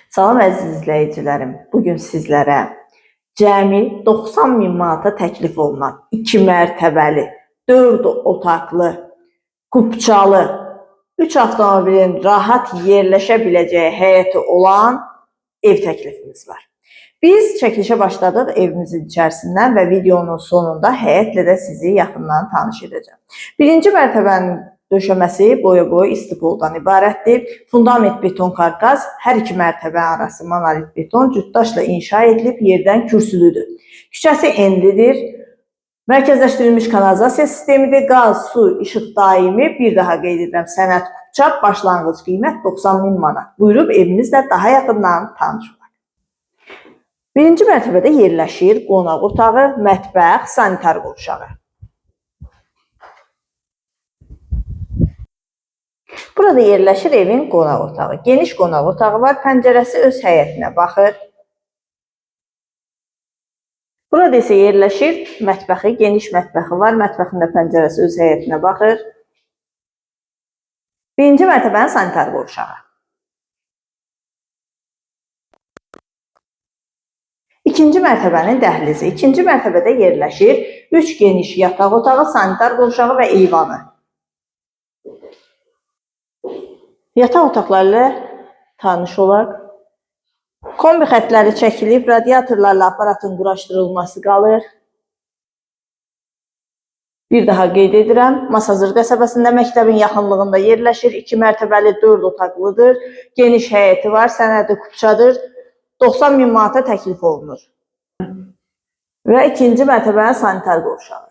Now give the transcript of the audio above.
Salam əziz izləyicilərim, bugün sizlərə cəmi 90.000 manata təklif olunan 2 mərtəbəli, 4 otaqlı, kupçalı, 3 avtomobilin rahat yerləşə biləcəyi həyəti olan ev təklifimiz var. Biz çəkilişə başladıq evimizin içərisindən və videonun sonunda həyətlə də sizi yaxından tanış edəcəm. Birinci mərtəbənin döşəməsi boya-boy istipoldan ibarətdir. Fundament beton karkas, hər iki mərtəbə arası monolit beton cütdaşla inşa edilib, yerdən kürsülüdür. Küçəsi enlidir. Mərkəzləşdirilmiş kanalizasiya sistemidir. Qaz, su, işıq daimi. Bir daha qeyd edirəm, sənəd kupça, başlanğıc qiymət 90.000 manat. Buyurub evimizlə daha yaxından tanış olaq. Birinci mərtəbədə yerləşir qonaq otağı, mətbəx, sanitar qovşağı. Burada yerləşir evin qonaq otağı. Geniş qonaq otağı var, pəncərəsi öz həyətinə baxır. Burada isə yerləşir mətbəxi, geniş mətbəxi var, mətbəxin də pəncərəsi öz həyətinə baxır. Birinci mərtəbənin sanitar qovşağı. İkinci mərtəbənin dəhlizi. İkinci mərtəbədə yerləşir 3 geniş yataq otağı, sanitar qovşağı və eyvanı. Yataq otaqları ilə tanış olaq. Kombi xətləri çəkilib, radiatorlarla aparatın quraşdırılması qalır. Bir daha qeyd edirəm, Masazır qəsəbəsində məktəbin yaxınlığında yerləşir. 2 mərtəbəli 4 otaqlıdır. Geniş həyəti var, sənədi kupçadır. 90.000 manata təklif olunur. Və ikinci mərtəbənin sanitar qovşağı.